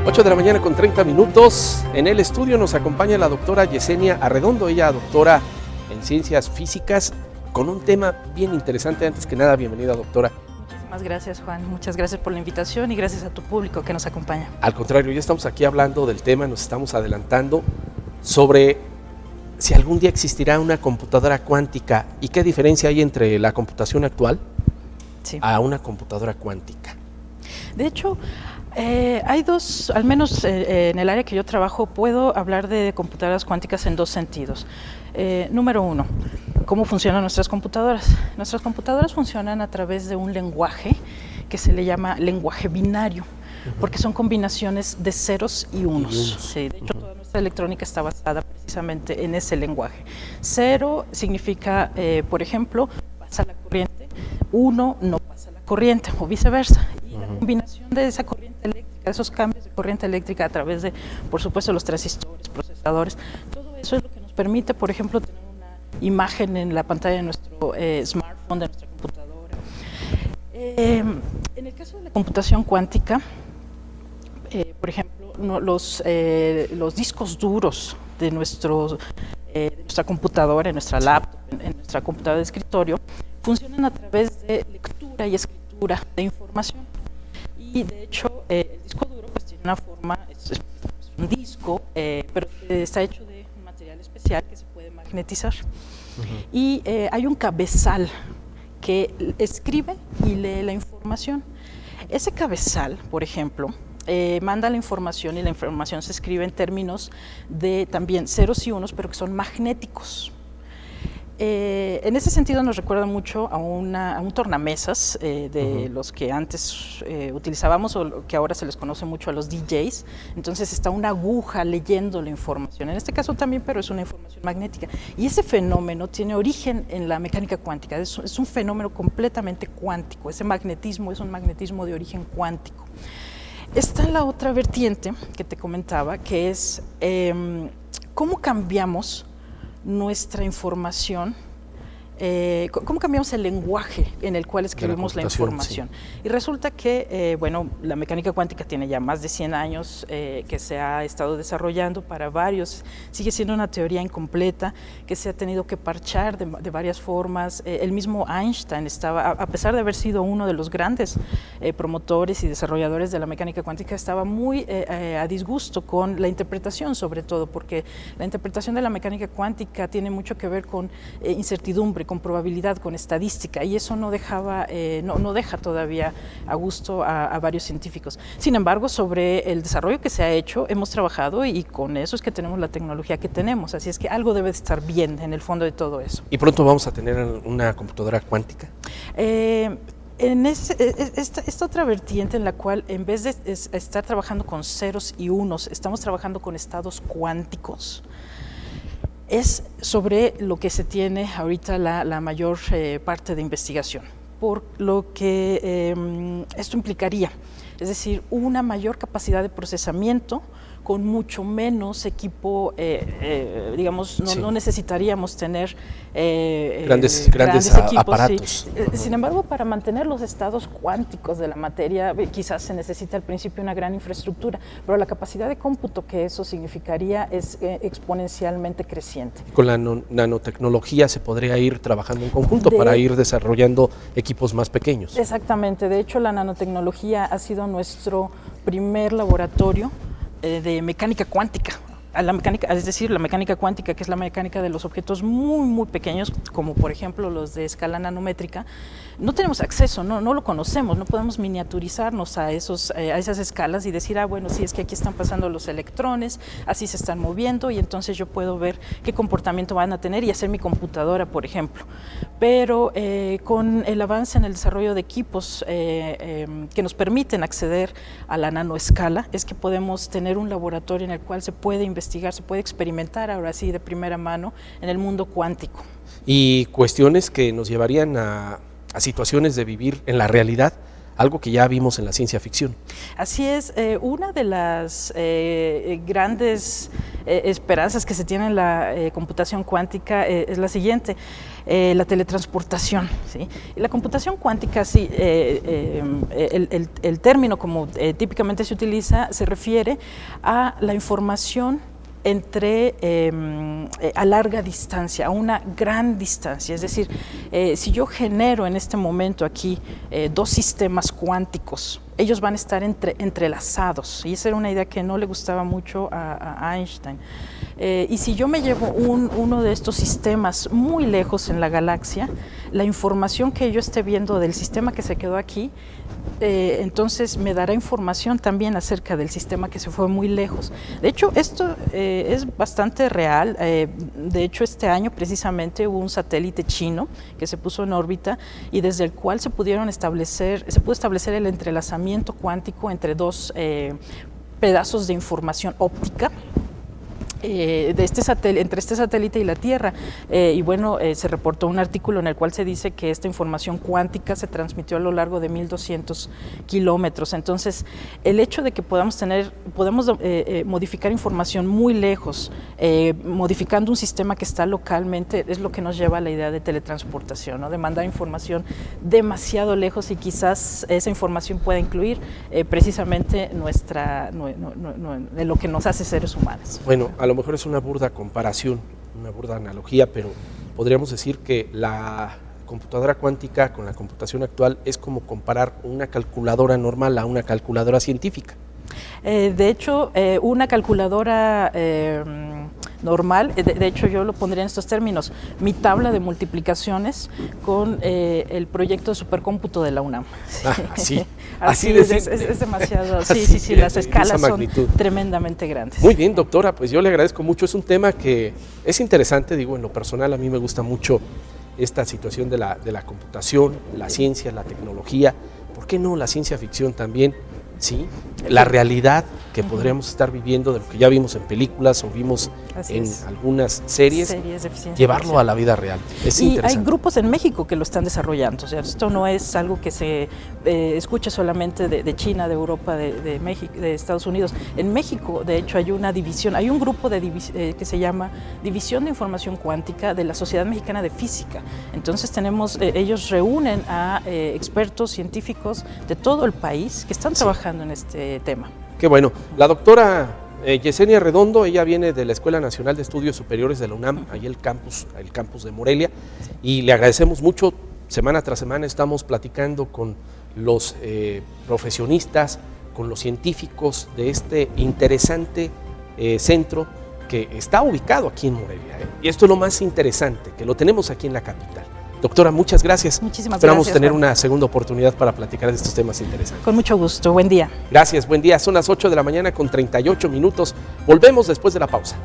8 de la mañana con 30 minutos. En el estudio nos acompaña la doctora Yesenia Arredondo, ella doctora en Ciencias Físicas, con un tema bien interesante. Antes que nada, bienvenida, doctora. Muchísimas gracias, Juan. Muchas gracias por la invitación y gracias a tu público que nos acompaña. Al contrario, ya estamos aquí hablando del tema, nos estamos adelantando sobre si algún día existirá una computadora cuántica y qué diferencia hay entre la computación actual a una computadora cuántica. De hecho, hay dos, al menos en el área que yo trabajo, puedo hablar de computadoras cuánticas en dos sentidos. Número uno, ¿cómo funcionan nuestras computadoras? Nuestras computadoras funcionan a través de un lenguaje que se le llama lenguaje binario, porque son combinaciones de ceros y unos. Sí, de hecho, toda nuestra electrónica está basada precisamente en ese lenguaje. Cero significa, por ejemplo, pasa la corriente, uno no pasa la corriente, o viceversa. Y la combinación de esa corriente eléctrica, esos cambios de corriente eléctrica a través de, por supuesto, los transistores, procesadores, todo eso es lo que nos permite, por ejemplo, tener una imagen en la pantalla de nuestro smartphone, de nuestra computadora. En el caso de la computación cuántica, por ejemplo, los discos duros de nuestra computadora, en nuestra laptop, en nuestra computadora de escritorio, funcionan a través de lectura y escritura de información. Y de hecho, el disco duro pues tiene una forma, es un disco, pero está hecho de un material especial que se puede magnetizar. Y hay un cabezal que escribe y lee la información. Ese cabezal, por ejemplo, manda la información y la información se escribe en términos de también ceros y unos, pero que son magnéticos. En ese sentido nos recuerda mucho a un tornamesas de los que antes utilizábamos o que ahora se les conoce mucho a los DJs. Entonces está una aguja leyendo la información, en este caso también, pero es una información magnética. Y ese fenómeno tiene origen en la mecánica cuántica, es un fenómeno completamente cuántico, ese magnetismo es un magnetismo de origen cuántico. Está la otra vertiente que te comentaba, que es cómo cambiamos nuestra información, cómo cambiamos el lenguaje en el cual escribimos la información. Sí. Y resulta que, bueno, la mecánica cuántica tiene ya más de 100 años que se ha estado desarrollando para varios, sigue siendo una teoría incompleta que se ha tenido que parchar de varias formas. El mismo Einstein estaba, a pesar de haber sido uno de los grandes promotores y desarrolladores de la mecánica cuántica, estaba muy a disgusto con la interpretación, sobre todo, porque la interpretación de la mecánica cuántica tiene mucho que ver con incertidumbre, con probabilidad, con estadística, y eso no deja todavía a gusto a varios científicos. Sin embargo, sobre el desarrollo que se ha hecho, hemos trabajado y con eso es que tenemos la tecnología que tenemos, así es que algo debe estar bien en el fondo de todo eso. ¿Y pronto vamos a tener una computadora cuántica? En esta otra vertiente en la cual en vez de estar trabajando con ceros y unos, estamos trabajando con estados cuánticos. Es sobre lo que se tiene ahorita la mayor parte de investigación, por lo que esto implicaría, es decir, una mayor capacidad de procesamiento con mucho menos equipo, digamos, no necesitaríamos tener grandes equipos, aparatos. Sí. Sin embargo, para mantener los estados cuánticos de la materia, quizás se necesita al principio una gran infraestructura, pero la capacidad de cómputo que eso significaría es exponencialmente creciente. Con la nanotecnología se podría ir trabajando en conjunto para ir desarrollando equipos más pequeños. Exactamente, de hecho la nanotecnología ha sido nuestro primer laboratorio de mecánica cuántica. Es decir, la mecánica cuántica, que es la mecánica de los objetos muy, muy pequeños, como por ejemplo los de escala nanométrica, no tenemos acceso, no lo conocemos, no podemos miniaturizarnos a esas escalas y decir, bueno, sí, es que aquí están pasando los electrones, así se están moviendo y entonces yo puedo ver qué comportamiento van a tener y hacer mi computadora, por ejemplo. Pero con el avance en el desarrollo de equipos que nos permiten acceder a la nanoescala, es que podemos tener un laboratorio en el cual se puede investigar, se puede experimentar ahora sí de primera mano en el mundo cuántico. Y cuestiones que nos llevarían a situaciones de vivir en la realidad algo que ya vimos en la ciencia ficción. Así es, una de las grandes esperanzas que se tiene en la computación cuántica es la siguiente, la teletransportación, ¿sí? La computación cuántica, sí, el término como típicamente se utiliza, se refiere a la información a larga distancia, a una gran distancia. Es decir, si yo genero en este momento aquí dos sistemas cuánticos, ellos van a estar entrelazados, y esa era una idea que no le gustaba mucho a Einstein. Y si yo me llevo uno de estos sistemas muy lejos en la galaxia, la información que yo esté viendo del sistema que se quedó aquí, entonces me dará información también acerca del sistema que se fue muy lejos. De hecho, esto es bastante real. De hecho, este año precisamente hubo un satélite chino que se puso en órbita y desde el cual se pudo establecer el entrelazamiento cuántico entre dos pedazos de información óptica entre este satélite y la Tierra, y bueno, se reportó un artículo en el cual se dice que esta información cuántica se transmitió a lo largo de 1200 kilómetros. Entonces, el hecho de que podamos modificar información muy lejos, modificando un sistema que está localmente, es lo que nos lleva a la idea de teletransportación, ¿no? De mandar información demasiado lejos, y quizás esa información pueda incluir precisamente de lo que nos hace seres humanos. Bueno, a lo mejor es una burda comparación, una burda analogía, pero podríamos decir que la computadora cuántica con la computación actual es como comparar una calculadora normal a una calculadora científica. De hecho, una calculadora normal, de hecho yo lo pondría en estos términos, mi tabla de multiplicaciones con el proyecto de supercómputo de la UNAM. Sí. Así es demasiado, sí, las escalas son tremendamente grandes. Muy bien, doctora, pues yo le agradezco mucho, es un tema que es interesante, digo, en lo personal a mí me gusta mucho esta situación de la computación, la ciencia, la tecnología, ¿por qué no la ciencia ficción también? ¿Sí? La realidad que podríamos estar viviendo de lo que ya vimos en películas o vimos en algunas series llevarlo a la vida real. Es interesante. Hay grupos en México que lo están desarrollando, o sea, esto no es algo que se escuche solamente de China, de Europa, de México, de Estados Unidos. En México, de hecho, hay una división, hay un grupo que se llama División de Información Cuántica de la Sociedad Mexicana de Física. Entonces ellos reúnen a expertos científicos de todo el país que están trabajando en este tema. Qué bueno. La doctora Yesenia Redondo, ella viene de la Escuela Nacional de Estudios Superiores de la UNAM, ahí el campus de Morelia, y le agradecemos mucho. Semana tras semana estamos platicando con los profesionistas, con los científicos de este interesante centro que está ubicado aquí en Morelia. Y esto es lo más interesante, que lo tenemos aquí en la capital. Doctora, muchas gracias. Muchísimas Esperamos gracias, tener Juan. una segunda oportunidad para platicar de estos temas interesantes. Con mucho gusto. Buen día. Gracias, buen día. Son las 8 de la mañana con 38 minutos. Volvemos después de la pausa.